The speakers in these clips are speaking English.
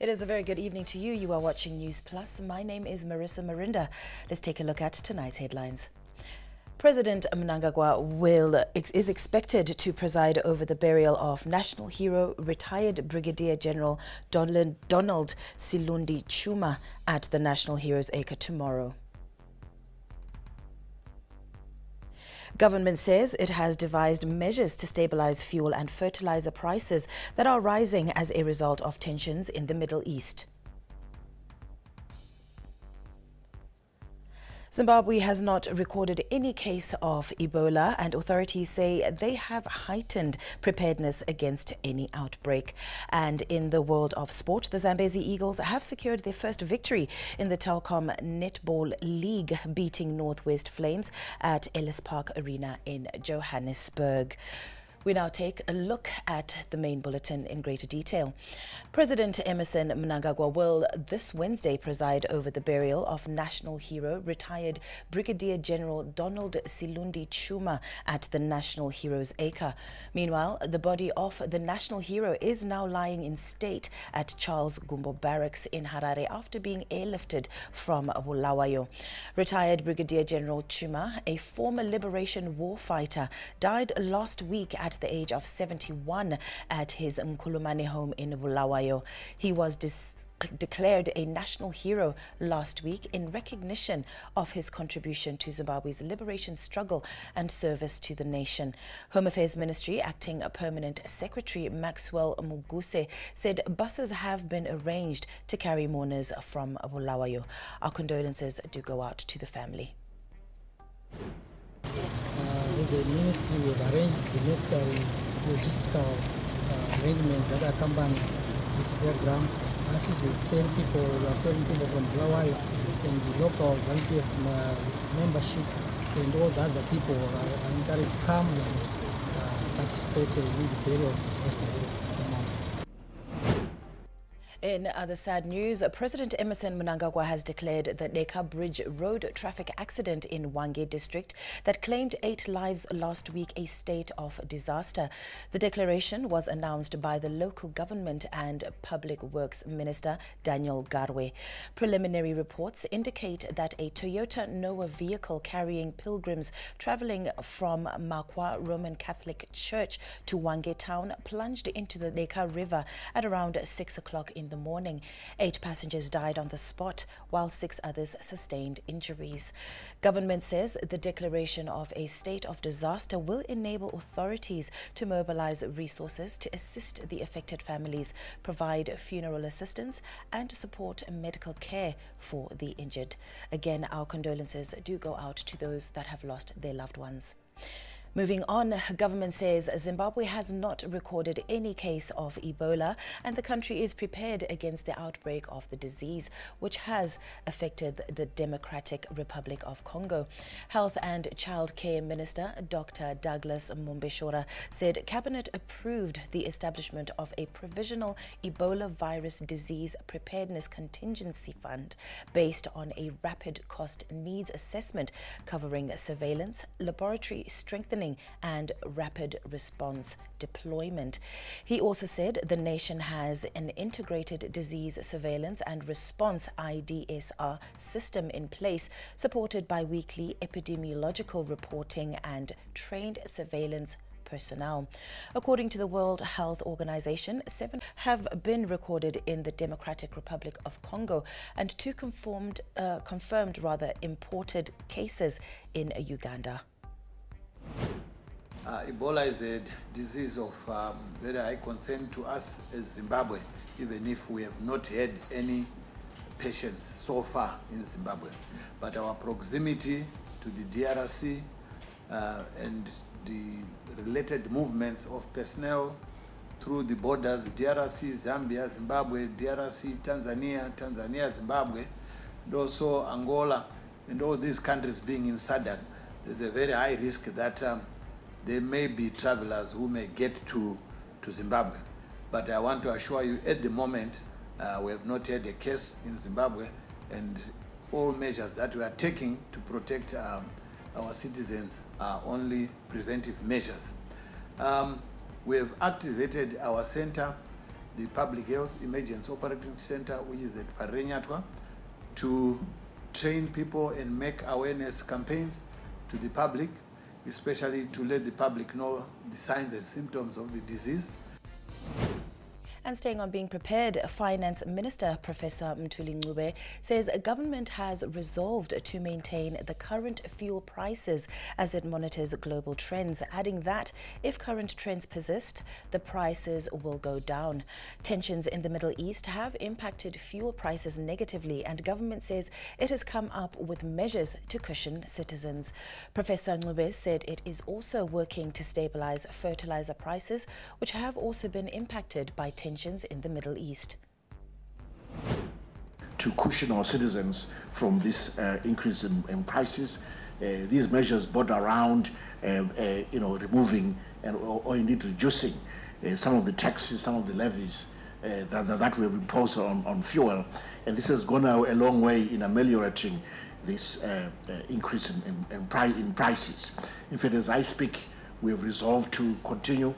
It is a very good evening to you. You are watching Newsplus. My name is Marissa Marinda. Let's take a look at tonight's headlines. President Mnangagwa is expected to preside over the burial of national hero, retired Brigadier General Donald Silundi Chuma at the National Heroes Acre tomorrow. Government says it has devised measures to stabilize fuel and fertilizer prices that are rising as a result of tensions in the Middle East. Zimbabwe has not recorded any case of Ebola, and authorities say they have heightened preparedness against any outbreak. And in the world of sport, the Zambezi Eagles have secured their first victory in the Telkom Netball League, beating Northwest Flames at Ellis Park Arena in Johannesburg. We now take a look at the main bulletin in greater detail. President Emmerson Mnangagwa will this Wednesday preside over the burial of national hero, retired Brigadier General Donald Silundi Chuma at the National Heroes Acre. Meanwhile, the body of the national hero is now lying in state at Charles Gumbo Barracks in Harare after being airlifted from Bulawayo. Retired Brigadier General Chuma, a former liberation war fighter, died last week at the age of 71 at his Nkulumane home in Bulawayo. He was declared a national hero last week in recognition of his contribution to Zimbabwe's liberation struggle and service to the nation. Home Affairs Ministry Acting Permanent Secretary Maxwell Muguse said buses have been arranged to carry mourners from Bulawayo. Our condolences do go out to the family. As a ministry, we have arranged the necessary logistical arrangements that accompany this program. As is with we are ferrying people from Bulawayo and the local volunteer membership, and all the other people are encouraged to come and participate in the burial of the national hero. In other sad news, President Emmerson Mnangagwa has declared the Neka Bridge road traffic accident in Hwange district that claimed 8 lives last week a state of disaster. The declaration was announced by the local government and public works minister Daniel Garwe. Preliminary reports indicate that a Toyota Noah vehicle carrying pilgrims traveling from Makwa Roman Catholic Church to Hwange town plunged into the Neka River at around 6 o'clock in the morning. 8 passengers died on the spot, while 6 others sustained injuries. Government says the declaration of a state of disaster will enable authorities to mobilize resources to assist the affected families, provide funeral assistance, and support medical care for the injured. Again, our condolences do go out to those that have lost their loved ones. Moving on, government says Zimbabwe has not recorded any case of Ebola, and the country is prepared against the outbreak of the disease, which has affected the Democratic Republic of Congo. Health and Child Care Minister Dr. Douglas Mombeshora said Cabinet approved the establishment of a provisional Ebola virus disease preparedness contingency fund based on a rapid cost needs assessment covering surveillance, laboratory strengthening, and rapid response deployment. He also said the nation has an integrated disease surveillance and response IDSR system in place, supported by weekly epidemiological reporting and trained surveillance personnel. According to the World Health Organization, 7 have been recorded in the Democratic Republic of Congo and 2 confirmed imported cases in Uganda. Ebola is a disease of very high concern to us as Zimbabwe, even if we have not had any patients so far in Zimbabwe. But our proximity to the DRC and the related movements of personnel through the borders, DRC, Zambia, Zimbabwe, DRC, Tanzania, Zimbabwe, and also Angola, and all these countries being in SADC, there's a very high risk that there may be travelers who may get to Zimbabwe. But I want to assure you, at the moment, we have not had a case in Zimbabwe, and all measures that we are taking to protect our citizens are only preventive measures. We have activated our center the Public Health Emergency Operating Center, which is at Parenyatwa, to train people and make awareness campaigns to the public, especially to let the public know the signs and symptoms of the disease. And staying on being prepared, Finance Minister Professor Mthuli Ncube says government has resolved to maintain the current fuel prices as it monitors global trends, adding that if current trends persist, the prices will go down. Tensions in the Middle East have impacted fuel prices negatively, and government says it has come up with measures to cushion citizens. Professor Ncube said it is also working to stabilize fertilizer prices, which have also been impacted by tensions in the Middle East. To cushion our citizens from this increase in prices, these measures border around removing or indeed reducing some of the taxes, some of the levies that we have imposed on fuel, and this has gone a long way in ameliorating this increase in prices. In fact, as I speak, we have resolved to continue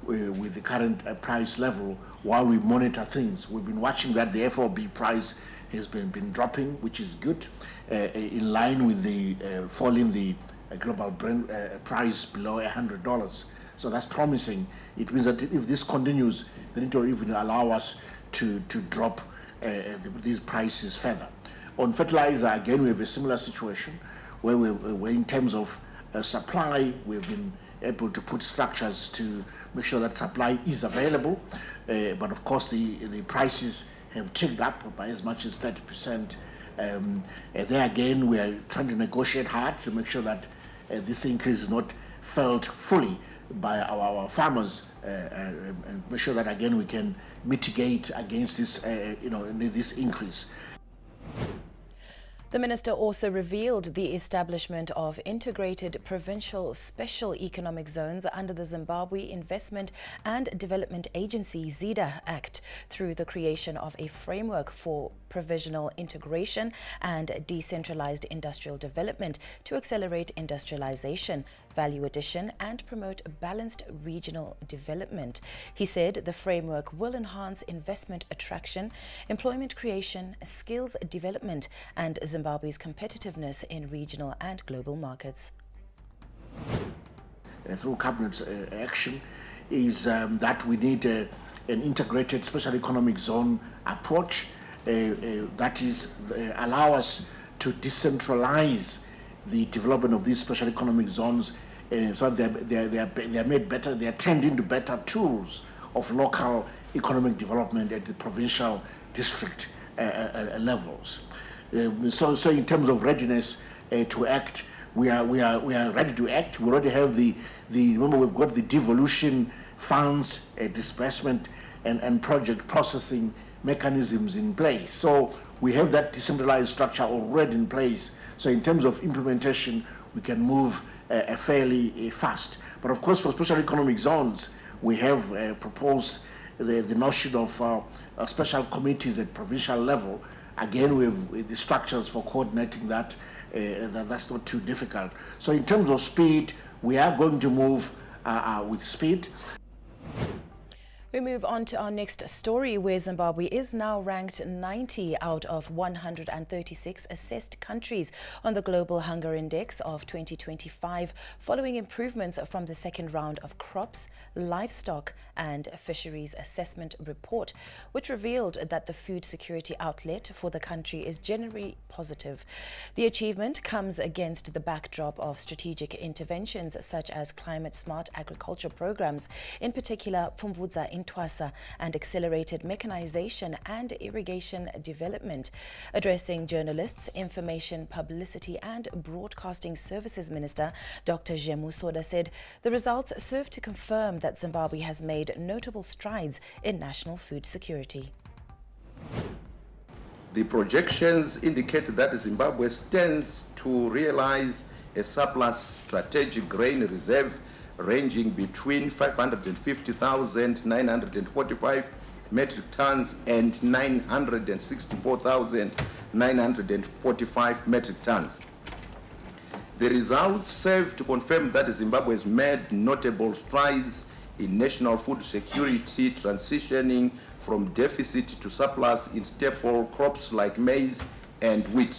with the current price level while we monitor things. We've been watching that the FOB price has been dropping, which is good, in line with the fall in the global Brent price below $100. So that's promising. It means that if this continues, then it will even allow us to drop these prices further. On fertilizer, again, we have a similar situation where we're in terms of supply, we've been able to put structures to make sure that supply is available, but of course the prices have ticked up by as much as 30%. There again, we are trying to negotiate hard to make sure that this increase is not felt fully by our farmers, and make sure that again we can mitigate against this, this increase. The minister also revealed the establishment of integrated provincial special economic zones under the Zimbabwe Investment and Development Agency (ZIDA) Act through the creation of a framework for provisional integration and decentralized industrial development to accelerate industrialization, value addition and promote balanced regional development. He said the framework will enhance investment attraction, employment creation, skills development and Zimbabwe's competitiveness in regional and global markets. Through cabinet action is that we need an integrated special economic zone approach that is allow us to decentralize the development of these special economic zones, so they are made better, they are turned into better tools of local economic development at the provincial district levels. So in terms of readiness to act, we are ready to act. We already have the remember, we've got the devolution funds, disbursement and project processing mechanisms in place. So we have that decentralized structure already in place. So in terms of implementation, we can move fairly fast. But of course, for special economic zones, we have proposed the notion of special committees at provincial level. Again, we have the structures for coordinating that. That's not too difficult. So in terms of speed, we are going to move with speed. We move on to our next story, where Zimbabwe is now ranked 90 out of 136 assessed countries on the Global Hunger Index of 2025, following improvements from the second round of crops, livestock and fisheries assessment report, which revealed that the food security outlet for the country is generally positive. The achievement comes against the backdrop of strategic interventions such as climate-smart agriculture programs, in particular Pfumvudza Intwasa, and accelerated mechanization and irrigation development. Addressing journalists, Information, Publicity and Broadcasting Services Minister Dr. Jemu Soda said the results serve to confirm that Zimbabwe has made notable strides in national food security. The projections indicate that Zimbabwe stands to realize a surplus strategic grain reserve ranging between 550,945 metric tons and 964,945 metric tons. The results serve to confirm that Zimbabwe has made notable strides in national food security, transitioning from deficit to surplus in staple crops like maize and wheat.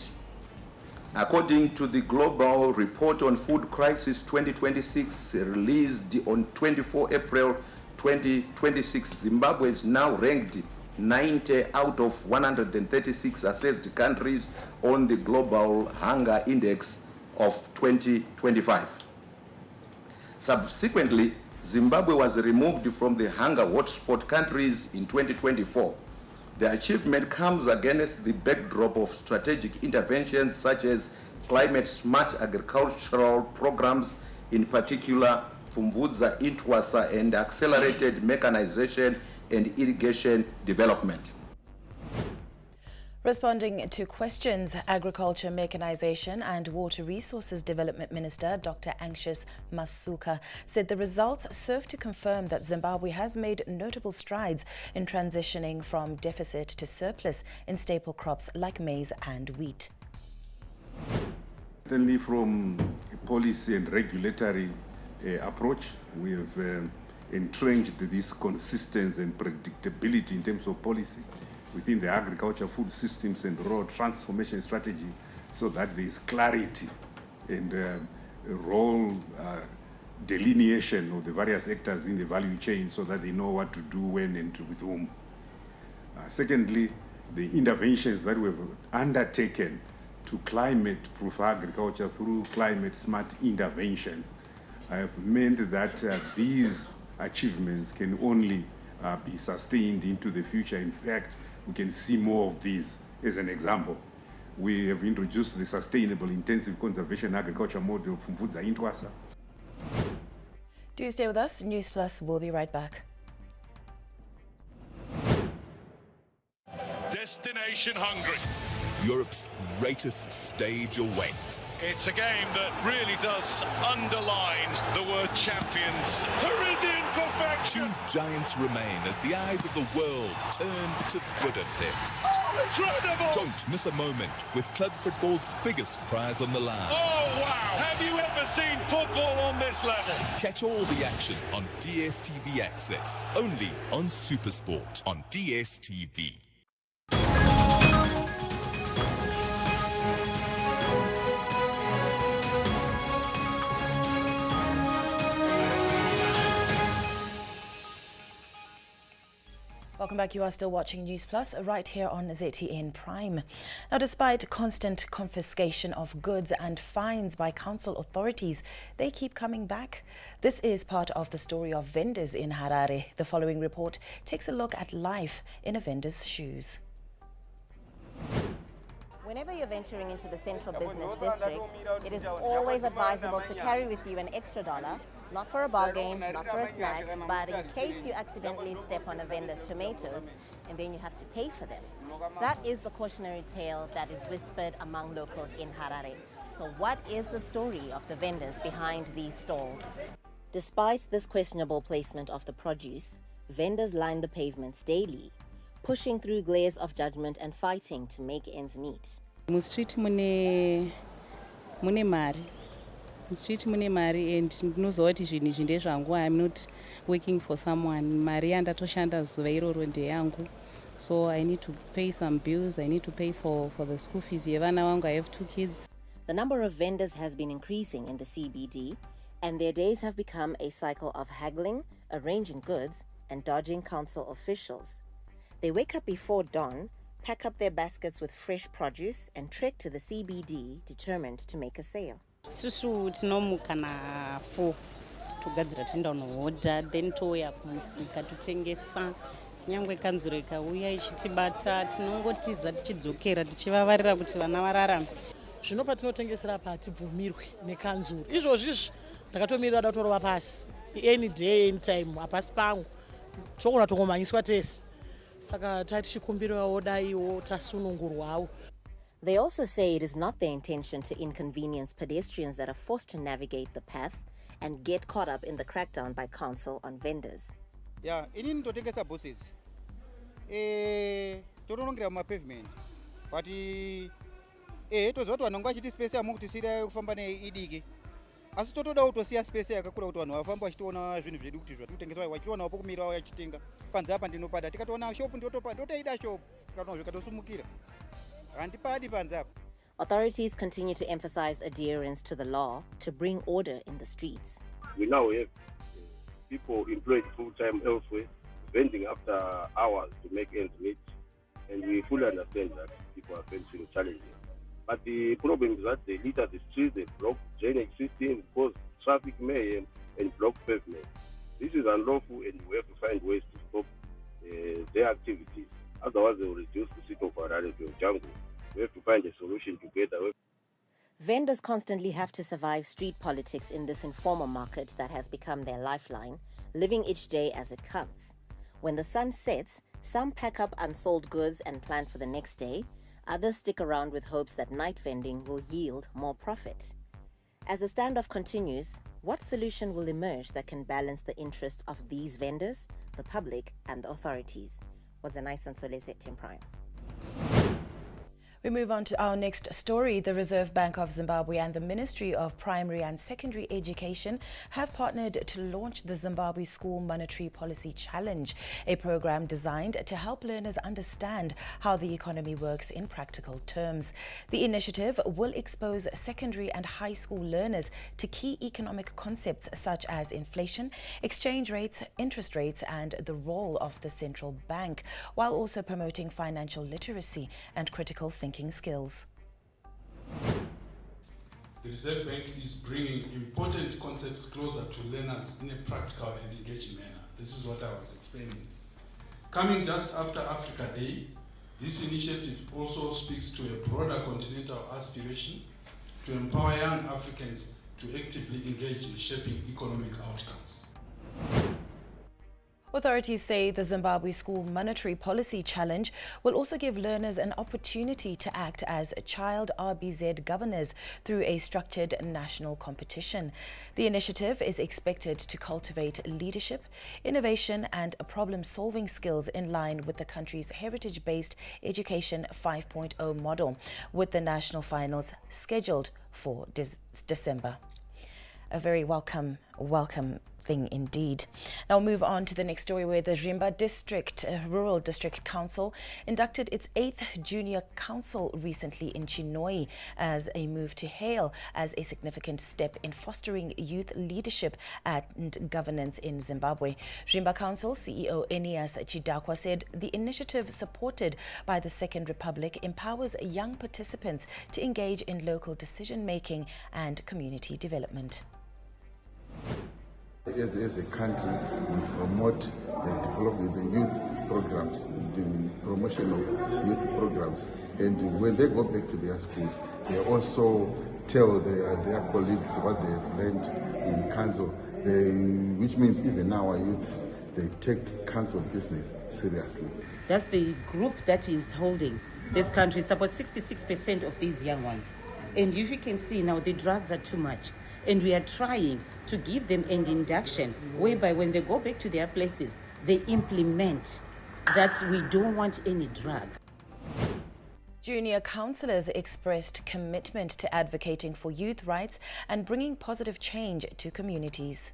According to the Global Report on Food Crisis 2026 released on 24 April 2026, Zimbabwe is now ranked 90 out of 136 assessed countries on the Global Hunger Index of 2025. Subsequently, Zimbabwe was removed from the hunger hotspot countries in 2024. The achievement comes against the backdrop of strategic interventions such as climate-smart agricultural programs, in particular Fumbudza Intwasa, and accelerated mechanization and irrigation development. Responding to questions, Agriculture, Mechanization and Water Resources Development Minister Dr. Anxious Masuka said the results serve to confirm that Zimbabwe has made notable strides in transitioning from deficit to surplus in staple crops like maize and wheat. Certainly from a policy and regulatory approach, we have entrenched this consistency and predictability in terms of policy within the agriculture, food systems and rural transformation strategy, so that there is clarity and role delineation of the various actors in the value chain so that they know what to do when and with whom. Secondly, the interventions that we have undertaken to climate-proof agriculture through climate-smart interventions have meant that these achievements can only be sustained into the future. In fact, we can see more of these. As an example, we have introduced the sustainable intensive conservation agriculture model from Fumbudza Intwasa. Do stay with us. Newsplus will be right back. Destination Hungary. Europe's greatest stage awaits. It's a game that really does underline the word champions. Parisian perfection. Two giants remain as the eyes of the world turn to Budapest. Oh, incredible! Don't miss a moment with club football's biggest prize on the line. Oh, wow! Have you ever seen football on this level? Catch all the action on DSTV Access, only on Supersport on DSTV. Welcome back. You are still watching News Plus right here on ZTN Prime. Now, despite constant confiscation of goods and fines by council authorities, they keep coming back. This is part of the story of vendors in Harare. The following report takes a look at life in a vendor's shoes. Whenever you're venturing into the central business district, it is always advisable to carry with you an extra $1. Not for a bargain, not for a snack, but in case you accidentally step on a vendor's tomatoes and then you have to pay for them. That is the cautionary tale that is whispered among locals in Harare. So what is the story of the vendors behind these stalls? Despite this questionable placement of the produce, vendors line the pavements daily, pushing through glares of judgment and fighting to make ends meet. Street mune mari. Street mune mari and ndinozoti zvinhu izvi ndezvangu. I'm not working for someone. Mari yandatoshanda zuva iroro ndeyangu. So I need to pay some bills. I need to pay for the school fees yevana vangu. I have 2 kids. The number of vendors has been increasing in the CBD, and their days have become a cycle of haggling, arranging goods, and dodging council officials. They wake up before dawn, pack up their baskets with fresh produce, and trek to the CBD determined to make a sale. Susu tinomuka na 4 togadzira tenda unohodha then touya kumusika totengesa nyangwe kanzuro ikauya ichitibata tinongotiza tichidzokera tichivavarira kuti vana vararame. Zvino patinotengesera pa tibvumirwe nekanzuro. Izvozvi ndakatomirira datorova pasi any day any time apasi pangu tokona tongomanyiswa tese saka tatichikumbirawo daiwo tasunungurwawo. They also say it is not their intention to inconvenience pedestrians that are forced to navigate the path and get caught up in the crackdown by council on vendors. Yeah, inini totengesa buses. Totonongira ma pavement. But tozoti vanonga chiti space amukutisira kufamba neidiki. asi totoda kutosiya space yakakura kuti vanhu vafamba vachitiona zvinhu zvedu kuti zvatikutengeswa vachionawo pokumira vachitenga panze apa ndinopada tikatoona shopu ndotoida shopu tikatoona zvikatosumukira handipadi panze apa. Authorities continue to emphasize adherence to the law to bring order in the streets. We now have people employed full-time elsewhere, vending after hours to make ends meet, and we fully understand that people are facing challenges. But the problem is that they litter the streets, they block drainage systems, cause traffic mayhem, and block pavement. This is unlawful, and we have to find ways to stop their activities. Otherwise, they will reduce the seat of virality of jungle. We have to find a solution together. Vendors constantly have to survive street politics in this informal market that has become their lifeline, living each day as it comes. When the sun sets, some pack up unsold goods and plan for the next day. Others stick around with hopes that night vending will yield more profit. As the standoff continues, what solution will emerge that can balance the interests of these vendors, the public, and the authorities? Wadzanai Sansolese, Team Prime. We move on to our next story. The Reserve Bank of Zimbabwe and the Ministry of Primary and Secondary Education have partnered to launch the Zimbabwe School Monetary Policy Challenge, a program designed to help learners understand how the economy works in practical terms. The initiative will expose secondary and high school learners to key economic concepts such as inflation, exchange rates, interest rates, and the role of the central bank, while also promoting financial literacy and critical thinking skills. The Reserve Bank is bringing important concepts closer to learners in a practical and engaging manner. This is what I was explaining. Coming just after Africa Day, this initiative also speaks to a broader continental aspiration to empower young Africans to actively engage in shaping economic outcomes. Authorities say the Zimbabwe School Monetary Policy Challenge will also give learners an opportunity to act as child RBZ governors through a structured national competition. The initiative is expected to cultivate leadership, innovation and problem-solving skills in line with the country's heritage-based Education 5.0 model, with the national finals scheduled for December. A very welcome thing indeed. Now we'll move on to the next story, where the Rimba District Rural District Council inducted its 8th Junior Council recently in Chinoi as a move to hail as a significant step in fostering youth leadership and governance in Zimbabwe. Rimba Council CEO Enias Chidakwa said the initiative, supported by the Second Republic, empowers young participants to engage in local decision-making and community development. As a country, we promote and develop the youth programs, the promotion of youth programs. And when they go back to their schools, they also tell their colleagues what they have learned in council, which means even our youths, they take council business seriously. That's the group that is holding this country. It's about 66% of these young ones. And if you can see now, the drugs are too much. And we are trying to give them an induction whereby when they go back to their places, they implement that we don't want any drug. Junior councillors expressed commitment to advocating for youth rights and bringing positive change to communities.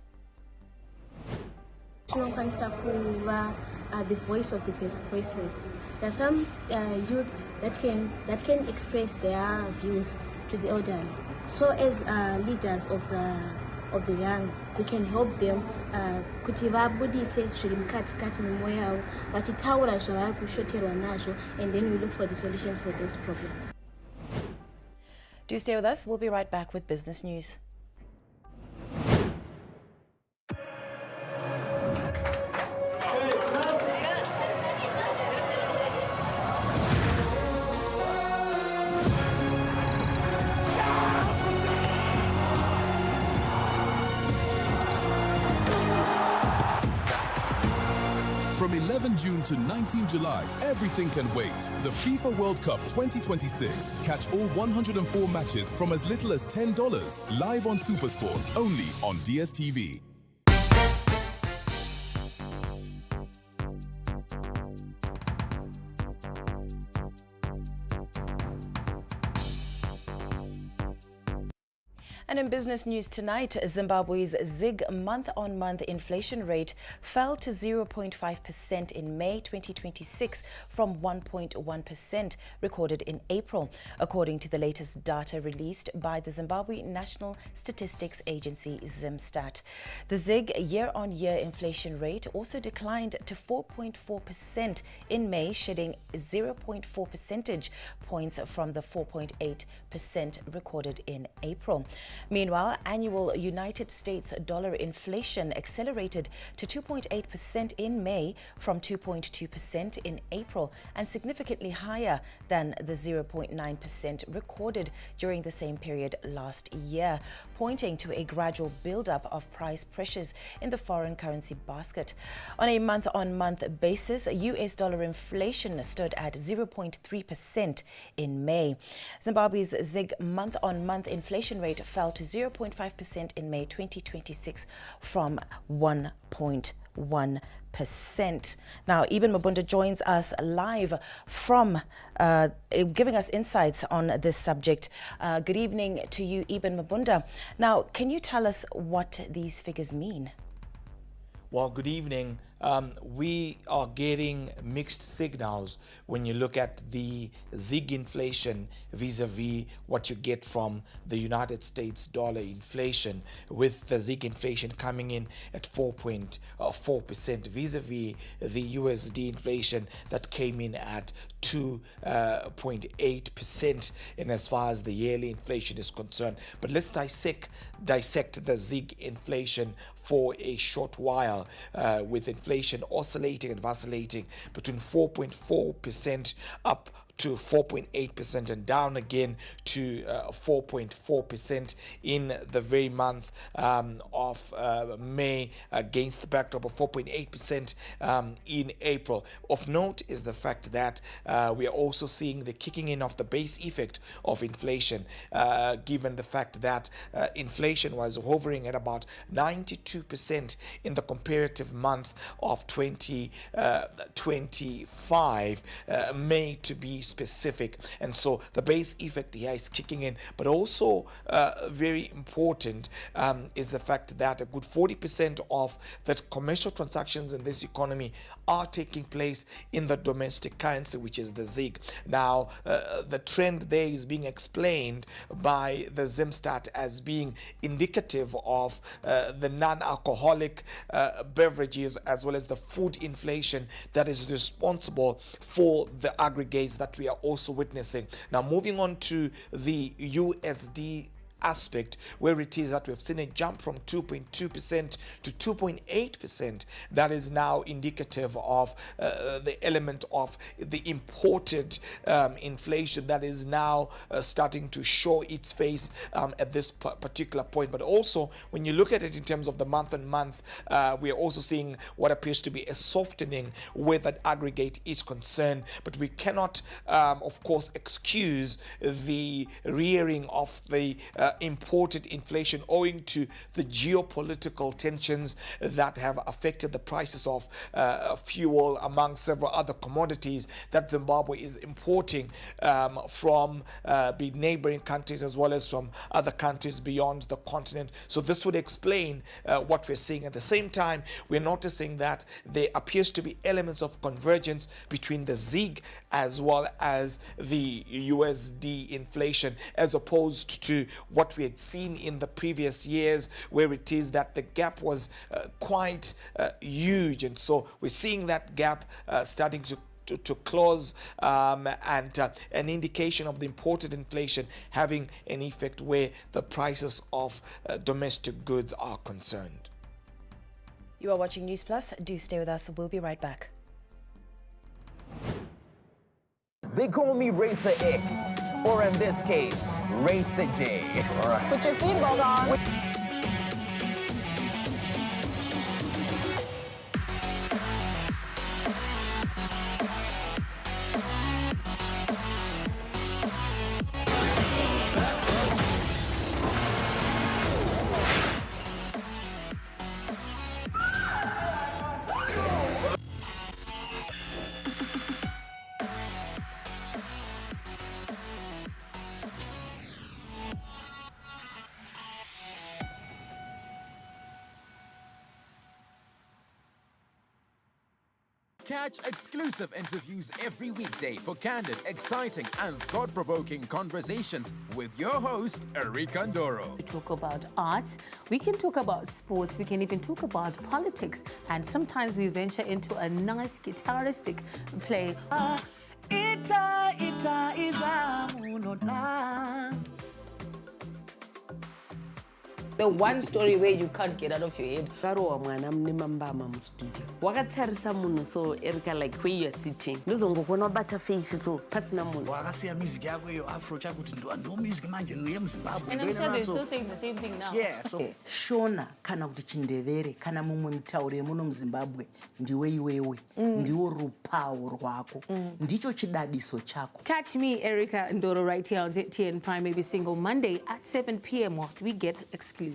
The voice of the voiceless. There are some youths that can express their views to the elderly. So as leaders of the young, we can help them kuti vabuditse zviri mukati memwoyo yavo vachitaura zvavari kushoterwa nazvo, and then we look for the solutions for those problems. Do stay with us. We'll be right back with business news. From 11 June to 19 July, everything can wait. The FIFA World Cup 2026. Catch all 104 matches from as little as $10. Live on SuperSport, only on DSTV. And in business news tonight, Zimbabwe's ZiG month-on-month inflation rate fell to 0.5% in May 2026 from 1.1% recorded in April, according to the latest data released by the Zimbabwe National Statistics Agency, Zimstat. The ZiG year-on-year inflation rate also declined to 4.4% in May, shedding 0.4 percentage points from the 4.8% recorded in April. Meanwhile, annual United States dollar inflation accelerated to 2.8% in May from 2.2% in April, and significantly higher than the 0.9% recorded during the same period last year, pointing to a gradual buildup of price pressures in the foreign currency basket. On a month-on-month basis, US dollar inflation stood at 0.3% in May. Zimbabwe's ZiG month-on-month inflation rate fell to 0.5% in May 2026 from 1.1%. Now, Eben Mabunda joins us live from giving us insights on this subject. Good evening to you, Eben Mabunda. Now, can you tell us what these figures mean? Well, good evening. We are getting mixed signals when you look at the ZiG inflation vis-a-vis what you get from the United States dollar inflation, with the ZiG inflation coming in at 4.4% vis-a-vis the USD inflation that came in at 2.8% in as far as the yearly inflation is concerned. But let's dissect the ZiG inflation for a short while, with inflation oscillating and vacillating between 4.4% up to 4.8% and down again to 4.4% in the very month of May, against the backdrop of 4.8% in April. Of note is the fact that we are also seeing the kicking in of the base effect of inflation, given the fact that inflation was hovering at about 92% in the comparative month of 2025, May to be specific. And so the base effect here is kicking in. But also very important is the fact that a good 40% of the commercial transactions in this economy are taking place in the domestic currency, which is the ZiG. Now, the trend there is being explained by the Zimstat as being indicative of the non-alcoholic beverages as well as the food inflation that is responsible for the aggregates that we are also witnessing. Now, moving on to the USD aspect, where it is that we've seen a jump from 2.2% to 2.8%. That is now indicative of the element of the imported inflation that is now starting to show its face at this particular point. But also, when you look at it in terms of the month-on-month, we are also seeing what appears to be a softening where that aggregate is concerned. But we cannot, of course, excuse the rearing of the imported inflation owing to the geopolitical tensions that have affected the prices of fuel, among several other commodities that Zimbabwe is importing from the neighboring countries as well as from other countries beyond the continent. So this would explain what we're seeing. At the same time, we're noticing that there appears to be elements of convergence between the ZiG as well as the USD inflation, as opposed to what we had seen in the previous years, where it is that the gap was quite huge. And so we're seeing that gap starting to close, and an indication of the imported inflation having an effect where the prices of domestic goods are concerned. You are watching Newsplus. Do stay with us. We'll be right back. They call me Racer X, or in this case, Racer J. All right. Put your seatbelt on. Catch exclusive interviews every weekday for candid, exciting, and thought-provoking conversations with your host, Erika Ndoro. We talk about arts, we can talk about sports, we can even talk about politics, and sometimes we venture into a nice guitaristic play. The one story where you can't get out of your head. Wakatarisa munhu so Erika like where you are sitting. Ndozongokona bata face so pasina munhu. Wakasiya music yako yo Afro chakuti ndo music manje no yeMzimbabwe. And I'm sure they're still saying the same thing now. Yeah, so Shona kana kuti Chindevere kana mumwe mutauri muno muZimbabwe ndiwe iwewe. Ndiwo rupawo rwako. Ndicho chidadiso chako. Catch me, Erika Ndoro, right here on ZTN Prime every single Monday at 7 p.m. whilst we get exclusive.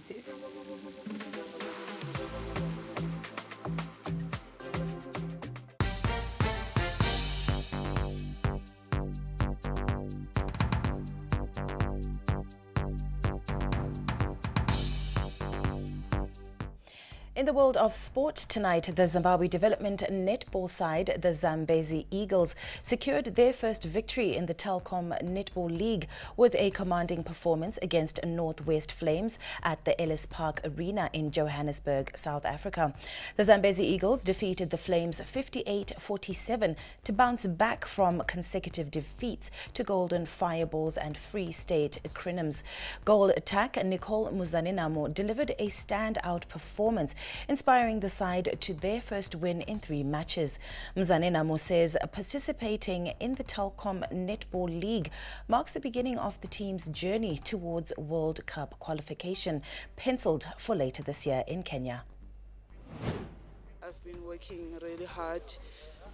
In the world of sport tonight, the Zimbabwe development netball side, the Zambezi Eagles, secured their first victory in the Telkom Netball League with a commanding performance against Northwest Flames at the Ellis Park Arena in Johannesburg, South Africa. The Zambezi Eagles defeated the Flames 58-47 to bounce back from consecutive defeats to Golden Fireballs and Free State Crinums. Goal attack Nicole Muzaninamo delivered a standout performance, inspiring the side to their first win in 3 matches. Mzanenamo says participating in the Telkom Netball League marks the beginning of the team's journey towards World Cup qualification, penciled for later this year in Kenya. I've been working really hard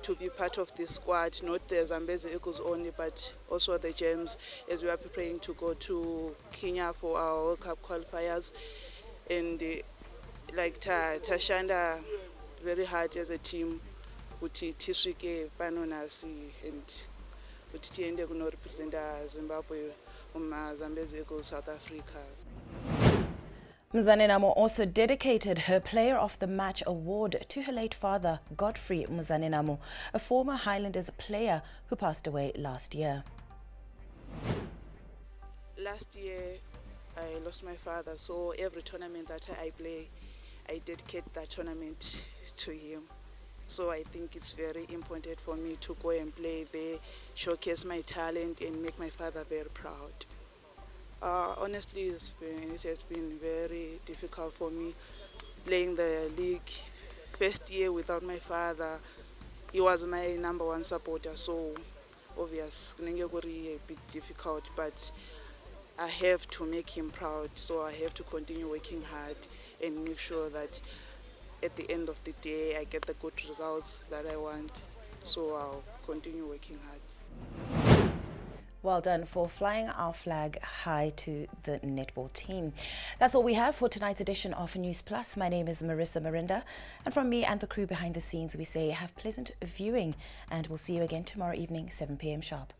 to be part of this squad, not the Zambezi Eagles only, but also the Gems, as we are preparing to go to Kenya for our World Cup qualifiers. And like Tashanda very hard as a team uti tiswike pano nasi and uti tiende kuno represent Zimbabwe Zambezi Eagles South Africa. Mzanenamo also dedicated her Player of the Match award to her late father, Godfrey Mzanenamo, a former Highlanders player who passed away last year. Last year I lost my father, so every tournament that I play, I dedicate that tournament to him. So I think it's very important for me to go and play there, showcase my talent and make my father very proud. Honestly, it has been very difficult for me playing the league. First year without my father, he was my #1 supporter, so obviously it's a bit difficult, but I have to make him proud, so I have to continue working hard and make sure that at the end of the day I get the good results that I want. So I'll continue working hard. Well done for flying our flag high to the netball team. That's all we have for tonight's edition of Newsplus. My name is Marissa Marinda, and from me and the crew behind the scenes, we say have pleasant viewing, and we'll see you again tomorrow evening, 7 p.m. sharp.